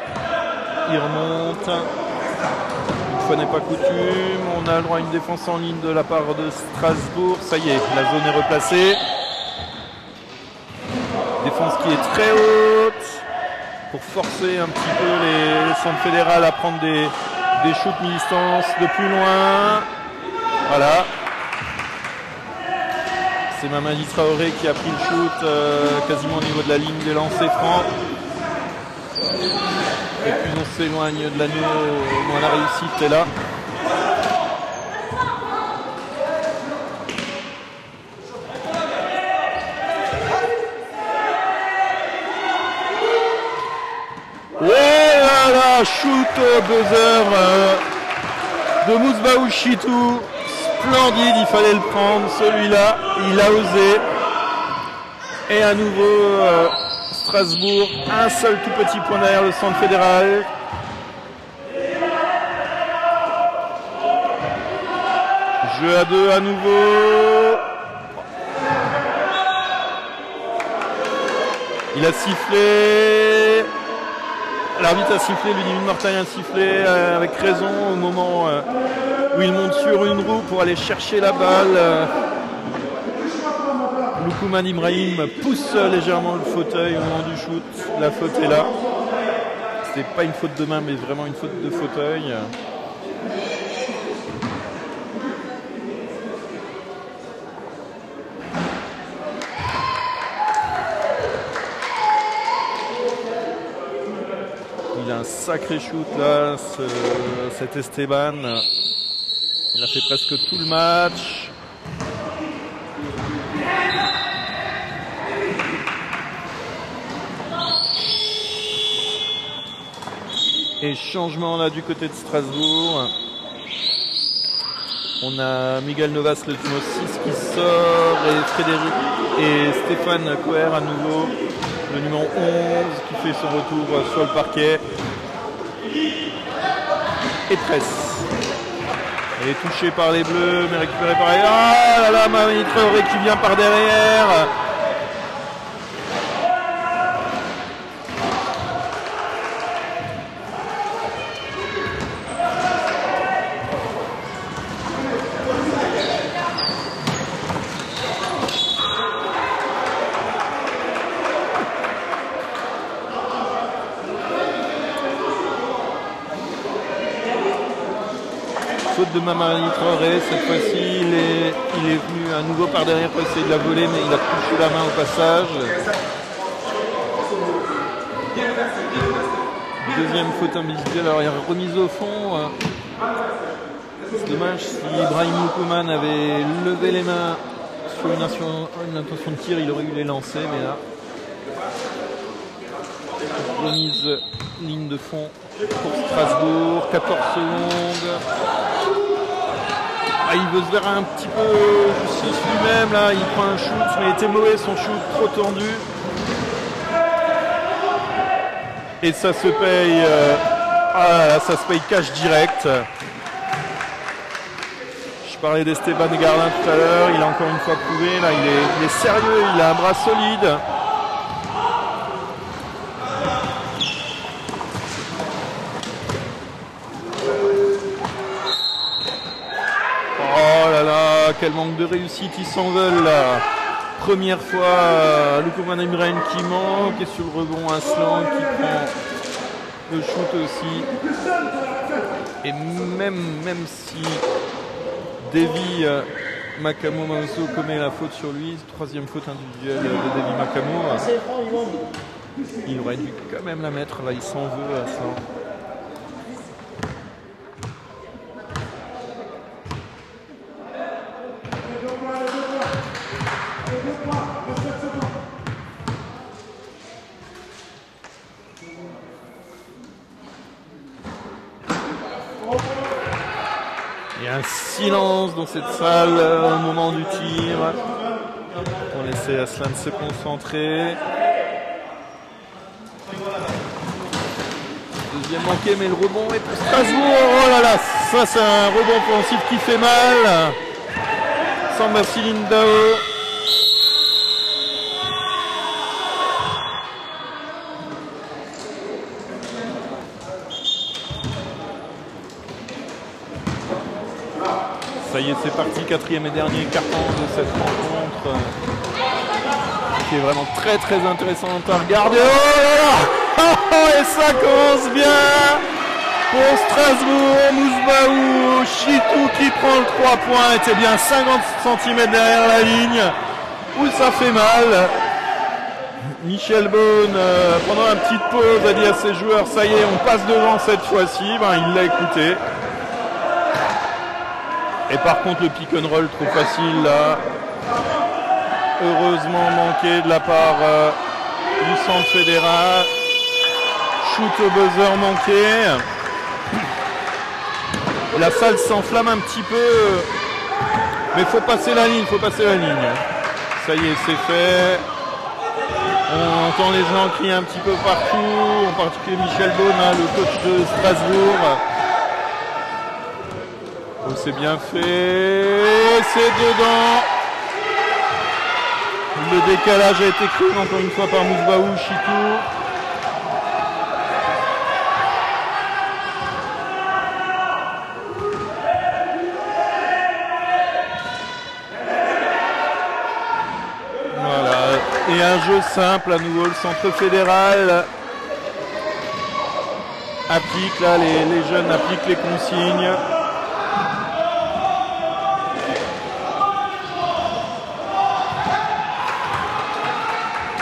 Il remonte. Une fois n'est pas coutume. On a le droit à une défense en ligne de la part de Strasbourg. Ça y est, la zone est replacée. Défense qui est très haute pour forcer un petit peu les centres fédérales à prendre des shoots mi-distance de plus loin. Voilà. C'est Mamadi Traoré qui a pris le shoot quasiment au niveau de la ligne des lancers francs. Et plus on s'éloigne de l'anneau, moins la réussite est là. Oh là là, shoot au buzzer de Mousbaou Chitou. Splendide, il fallait le prendre, celui-là, il a osé. Et à nouveau, Strasbourg, un seul tout petit point derrière le centre fédéral. Jeu à 2 à nouveau. Il a sifflé. L'arbitre a sifflé, Ludivine Mortagne a sifflé avec raison au moment où il monte sur une roue pour aller chercher la balle. Loukouman Ibrahim pousse légèrement le fauteuil au moment du shoot. La faute est là. C'était pas une faute de main, mais vraiment une faute de fauteuil. Il a un sacré shoot là, cet Esteban. Il a fait presque tout le match. Et changement là du côté de Strasbourg. On a Miguel Novas, le numéro 6 qui sort et Stéphane Coher à nouveau, le numéro 11 qui fait son retour sur le parquet. Et presse. Elle est touchée par les Bleus, mais récupérée par... Ah là là, Mamadi Traoré qui vient par derrière. Faute de Mamadi Traoré, cette fois-ci il est venu à nouveau par derrière pour essayer de la voler, mais il a touché la main au passage. Deuxième faute individuelle, alors il y a remise au fond. C'est dommage, si Ibrahim Loukouman avait levé les mains sur une intention de tir, il aurait eu les lancers, mais là, remise ligne de fond pour Strasbourg, 14 secondes. Ah, il veut se faire un petit peu justice lui-même là, il prend un shoot, mais il était mauvais son shoot, trop tendu. Et ça se paye, ça se paye cash direct. Je parlais d'Esteban Gardin tout à l'heure, il a encore une fois prouvé, là il est sérieux, il a un bras solide. Oh là là, quel manque de réussite, ils s'en veulent là. Première fois, Luqman Ibrahim qui manque et sur le rebond Aslan qui prend le shoot aussi. Et même si Devi Makamo Manso commet la faute sur lui, troisième faute individuelle de Devi Makamo, il aurait dû quand même la mettre. Là, il s'en veut Aslan. Il y a un silence dans cette salle au moment du tir pour laisser Aslan se concentrer. Deuxième manqué, mais le rebond est pour Strasbourg. Oh là là, ça c'est un rebond offensif qui fait mal. Samba Silindao. Ça y est, c'est parti, quatrième et dernier carton de cette rencontre qui est vraiment très très intéressante à regarder. Oh là là, et ça commence bien pour Strasbourg. Mousbaou Chitou qui prend le 3 points, était bien 50 cm derrière la ligne où ça fait mal. Michel Beaune, pendant une petite pause, a dit à ses joueurs, ça y est, on passe devant cette fois-ci. Il l'a écouté. Et par contre le pick and roll trop facile là, heureusement manqué de la part du centre fédéral. Shoot au buzzer manqué. La salle s'enflamme un petit peu, mais il faut passer la ligne, Ça y est, c'est fait. On entend les gens crier un petit peu partout, en particulier Michel Beaune, le coach de Strasbourg. Oh, c'est bien fait, c'est dedans. Le décalage a été créé encore une fois par Mousbaou Chitou. Voilà, et un jeu simple à nouveau, le centre fédéral applique là, les jeunes appliquent les consignes.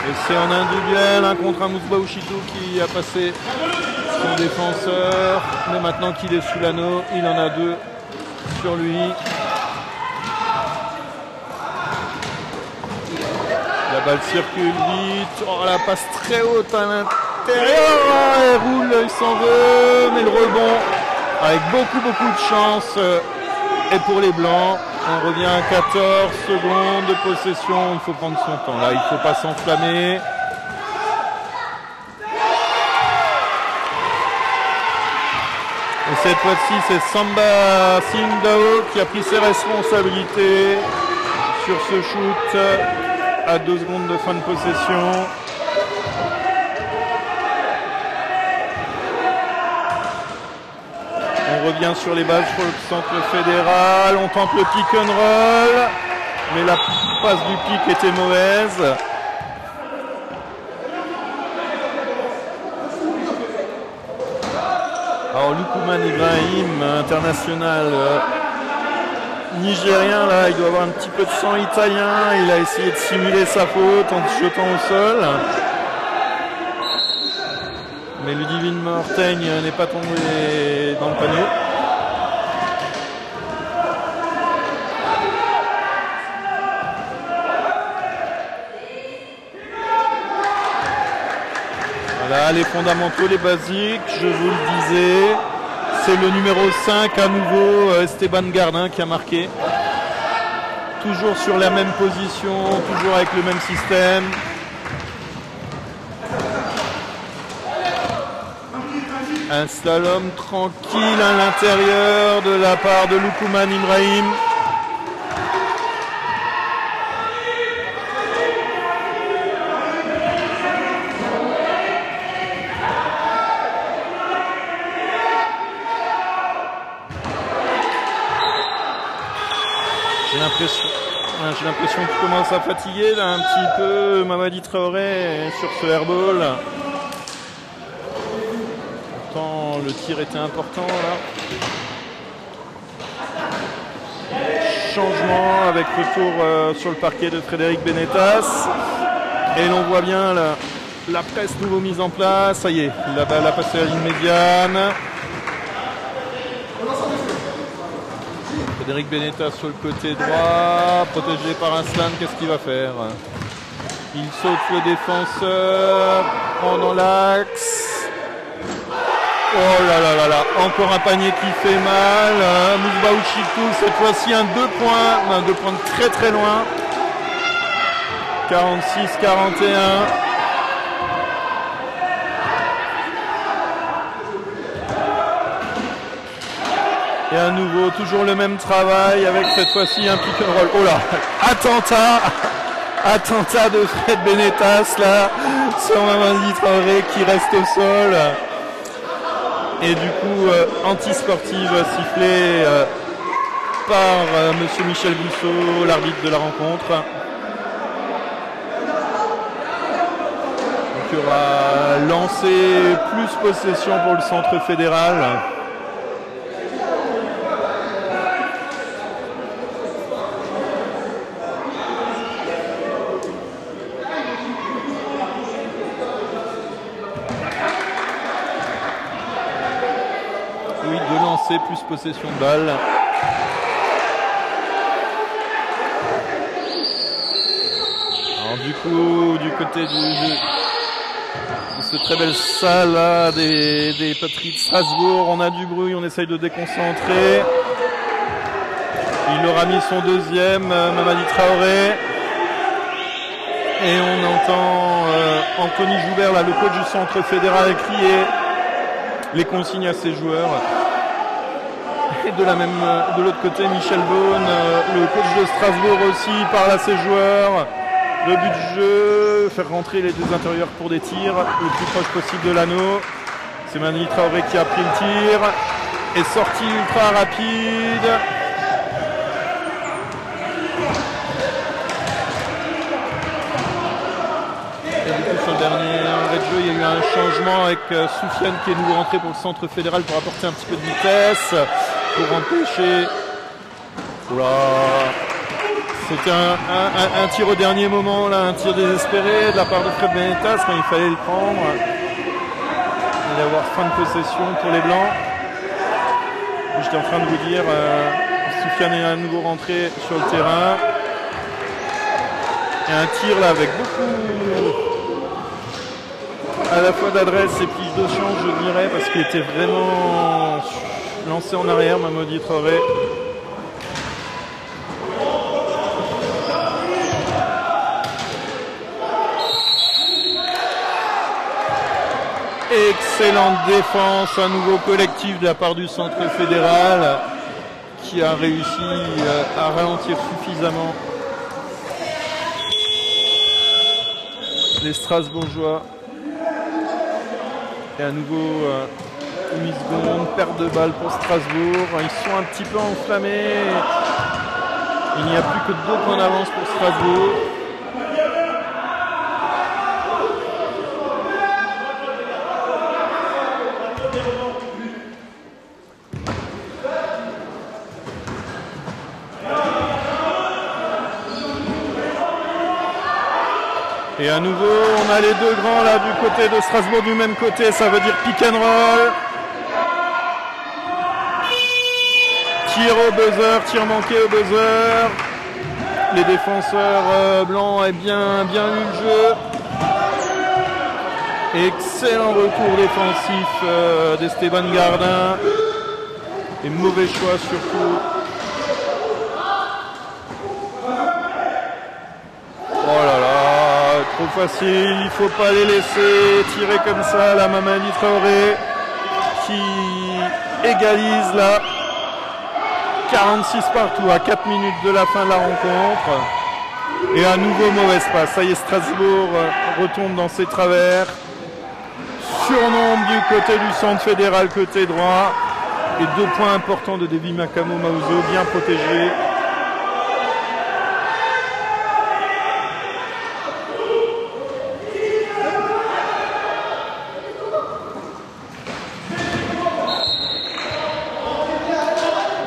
Et c'est en individuel, un contre un Mousbaou Chitou qui a passé son défenseur. Mais maintenant qu'il est sous l'anneau, il en a deux sur lui. La balle circule vite. Oh, la passe très haute à l'intérieur. Elle roule, il s'en veut. Mais le rebond, avec beaucoup de chance, est pour les Blancs. On revient à 14 secondes de possession. Il faut prendre son temps. Là, il ne faut pas s'enflammer. Et cette fois-ci, c'est Samba Silindao qui a pris ses responsabilités sur ce shoot à 2 secondes de fin de possession. On revient sur les bases pour le centre fédéral. On tente le pick and roll, mais la passe du pick était mauvaise. Alors Luqman Ibrahim, international nigérien, là, il doit avoir un petit peu de sang italien. Il a essayé de simuler sa faute en se jetant au sol. Mais Ludivine Mortaigne n'est pas tombé dans le panneau. Voilà, les fondamentaux, les basiques, je vous le disais. C'est le numéro 5 à nouveau, Esteban Gardin qui a marqué. Toujours sur la même position, toujours avec le même système. Un slalom tranquille à l'intérieur de la part de Luqman Ibrahim. J'ai l'impression J'ai l'impression qu'il commence à fatiguer là, un petit peu Mamadi Traoré sur ce airball. Pourtant le tir était important là. Changement avec retour sur le parquet de Frédéric Benetas. Et l'on voit bien la presse nouveau mise en place. Ça y est, la balle a passé la ligne médiane. Frédéric Benetas sur le côté droit, protégé par Aslan, qu'est-ce qu'il va faire? Il saute le défenseur, prend dans l'axe. Oh là là là là, encore un panier qui fait mal. Mousbaou Chikou, cette fois-ci un 2 points, un 2 points de très très loin. 46-41. Et à nouveau, toujours le même travail avec cette fois-ci un pick and roll. Oh là, attentat de Fred Benetas là, sur Mamadi Traoré qui reste au sol. Et du coup, anti-sportive sifflée par monsieur Michel Bousseau, l'arbitre de la rencontre. Donc il y aura lancé plus possession pour le centre fédéral. Plus possession de balle. Alors du coup, du côté de cette très belle salle là, des Patries de Strasbourg, on a du bruit, on essaye de déconcentrer. Il aura mis son deuxième, Mamadi Traoré. Et on entend Anthony Joubert, là, le coach du centre fédéral, crier les consignes à ses joueurs. Et de l'autre côté, Michel Beaune, le coach de Strasbourg aussi, parle à ses joueurs. Le but du jeu, faire rentrer les deux intérieurs pour des tirs le plus proche possible de l'anneau. C'est Mamadi Traoré qui a pris le tir. Et sortie ultra rapide. Et du coup, sur le dernier arrêt de jeu, il y a eu un changement avec Soufiane qui est nouveau rentré pour le centre fédéral pour apporter un petit peu de vitesse. Pour empêcher. Oula. C'était un tir au dernier moment, là, un tir désespéré de la part de Fred Benetas, mais il fallait le prendre. Il va y avoir fin de possession pour les Blancs. J'étais en train de vous dire, Soufiane est à nouveau rentré sur le terrain. Et un tir là avec beaucoup à la fois d'adresse et puis de chance, je dirais, parce qu'il était vraiment lancé en arrière, Mamadi Traoré. Excellente défense, un nouveau collectif de la part du centre fédéral qui a réussi à ralentir suffisamment les Strasbourgeois. Et à nouveau demi-seconde, perte de balle pour Strasbourg. Ils sont un petit peu enflammés. Il n'y a plus que 2 points d'avance pour Strasbourg. Et à nouveau, on a les deux grands là du côté de Strasbourg, du même côté, ça veut dire pick and roll. Tir au buzzer, tir manqué au buzzer. Les défenseurs blancs aient bien lu le jeu. Excellent retour défensif d'Esteban Gardin. Et mauvais choix surtout. Oh là là, trop facile, il faut pas les laisser tirer comme ça. La Mamadi Traoré qui égalise là. 46 partout à 4 minutes de la fin de la rencontre. Et à nouveau mauvaise passe. Ça y est, Strasbourg retombe dans ses travers. Surnombre du côté du centre fédéral, côté droit. Et 2 points importants de Devi Makamo Mauzo, bien protégé.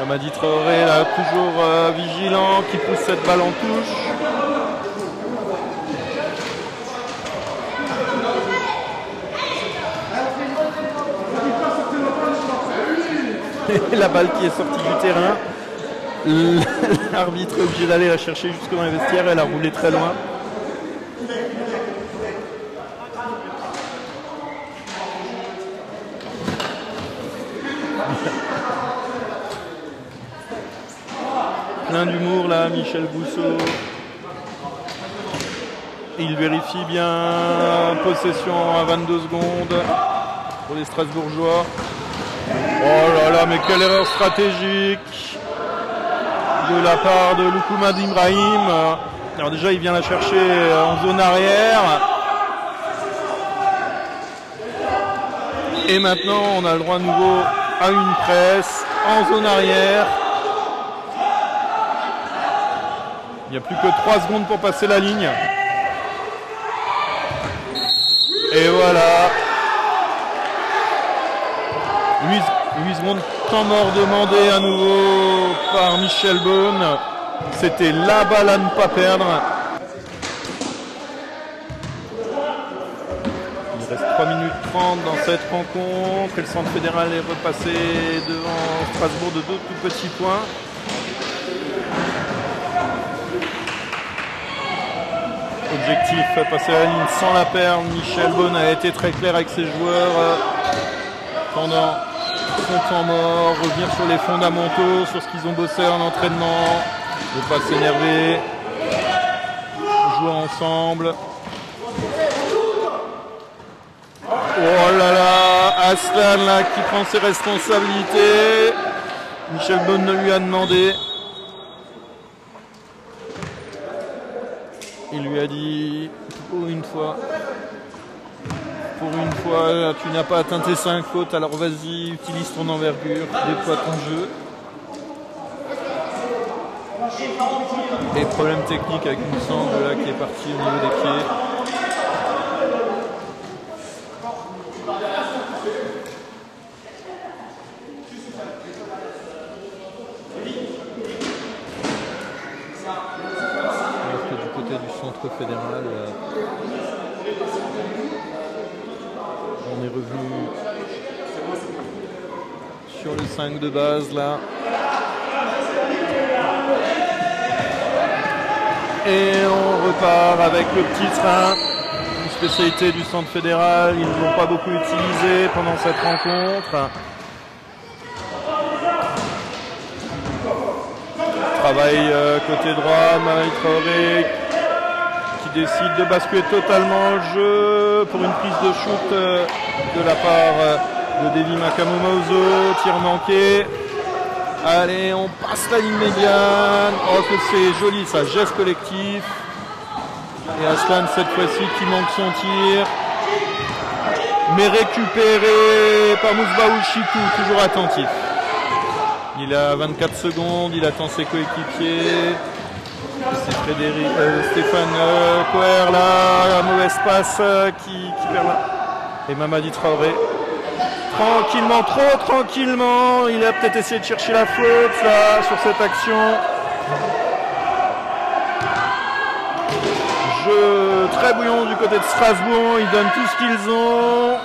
Mamadi Traoré là, toujours vigilant, qui pousse cette balle en touche. Et la balle qui est sortie du terrain. L'arbitre est obligé d'aller la chercher jusque dans les vestiaires. Elle a roulé très loin. Plein d'humour là, Michel Bousseau. Il vérifie bien. Possession à 22 secondes pour les Strasbourgeois. Oh là là, mais quelle erreur stratégique de la part de Loukoumad Ibrahim. Alors déjà, il vient la chercher en zone arrière. Et maintenant, on a le droit à nouveau à une presse en zone arrière. Il n'y a plus que 3 secondes pour passer la ligne. Et voilà. 8 secondes, temps mort demandé à nouveau par Michel Beaune. C'était la balle à ne pas perdre. Il reste 3 minutes 30 dans cette rencontre. Et le centre fédéral est repassé devant Strasbourg de 2 tout petits points. Objectif, passer la ligne sans la perdre. Michel Beaune a été très clair avec ses joueurs pendant son temps mort, revenir sur les fondamentaux, sur ce qu'ils ont bossé en entraînement, ne pas s'énerver, jouer ensemble. Oh là là, Aslan là, qui prend ses responsabilités. Michel Beaune ne lui a demandé. Il lui a dit, pour une fois, tu n'as pas atteint tes 5 fautes, alors vas-y, utilise ton envergure, déploie ton jeu. Et problème technique avec une sangle là qui est partie au niveau des pieds. Alors que du côté du centre fédéral, on est revenu sur le 5 de base là. Et on repart avec le petit train, une spécialité du centre fédéral. Ils ne l'ont pas beaucoup utilisé pendant cette rencontre. Travail côté droit, Mamadi Traoré qui décide de basculer totalement le jeu pour une prise de shoot de la part de Devi Makamomozo, tir manqué. Allez, on passe la ligne médiane. Oh que c'est joli ça, geste collectif. Et Aslan cette fois-ci qui manque son tir. Mais récupéré par Mousbaoul Chikou, toujours attentif. Il a 24 secondes, il attend ses coéquipiers. C'est Stéphane Coher là, un mauvais passe qui perd là. Et Mamadi Traoré. Tranquillement, trop tranquillement. Il a peut-être essayé de chercher la faute là sur cette action. Jeu très bouillant du côté de Strasbourg. Ils donnent tout ce qu'ils ont.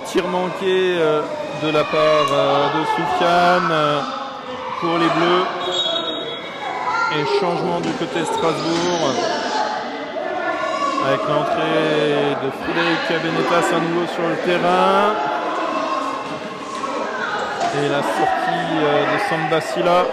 Tir manqué de la part de Soufiane pour les Bleus. Et changement du côté Strasbourg avec l'entrée de Frédéric Benetas à nouveau sur le terrain et la sortie de Samba Silla.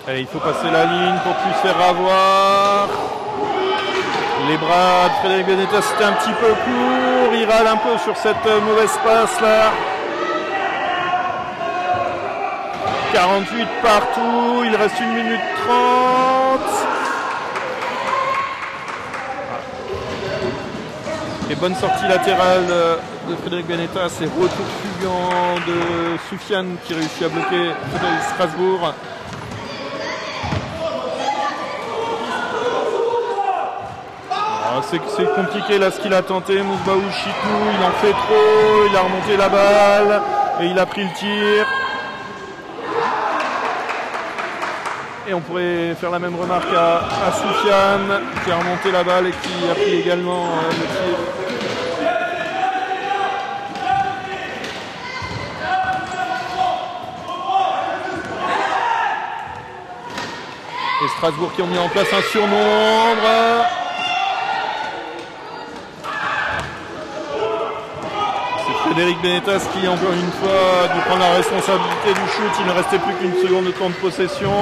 Allez, il faut passer la ligne pour plus se faire avoir. Les bras de Frédéric Benetas, c'était un petit peu court. Il râle un peu sur cette mauvaise passe là. 48 partout. Il reste 1 minute 30. Et bonne sortie latérale de Frédéric Benetas et retour fulgurant de Soufiane qui réussit à bloquer Frédéric Strasbourg. C'est compliqué là ce qu'il a tenté. Mousbaou Chikou, il en fait trop, il a remonté la balle et il a pris le tir. Et on pourrait faire la même remarque à Soufiane qui a remonté la balle et qui a pris également le tir. Et Strasbourg qui ont mis en place un surnombre. Frédéric Benetas qui encore une fois doit prendre la responsabilité du shoot. Il ne restait plus qu'une seconde de temps de possession.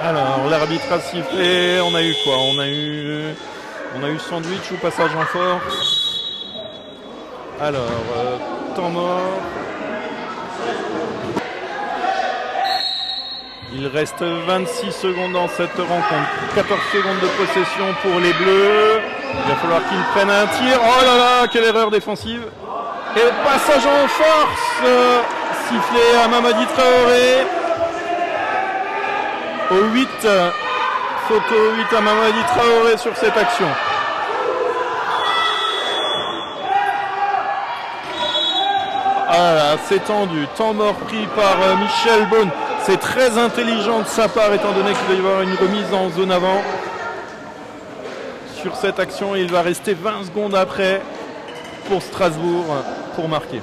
Alors l'arbitre a sifflé. On a eu quoi? On a eu sandwich ou passage en force. Alors temps mort. Il reste 26 secondes dans cette rencontre. 14 secondes de possession pour les Bleus. Il va falloir qu'ils prennent un tir. Oh là là, quelle erreur défensive. Et passage en force. Sifflé à Mamadi Traoré. Au 8. Photo 8 à Mamadi Traoré sur cette action. Voilà, c'est tendu. Temps mort pris par Michel Beaune. C'est très intelligent de sa part étant donné qu'il va y avoir une remise en zone avant. Sur cette action, il va rester 20 secondes après pour Strasbourg pour marquer.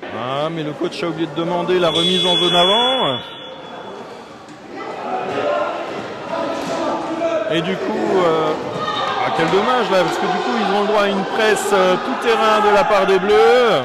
Ah, mais le coach a oublié de demander la remise en zone avant. Et du coup, quel dommage là, parce que du coup ils ont le droit à une presse tout terrain de la part des Bleus.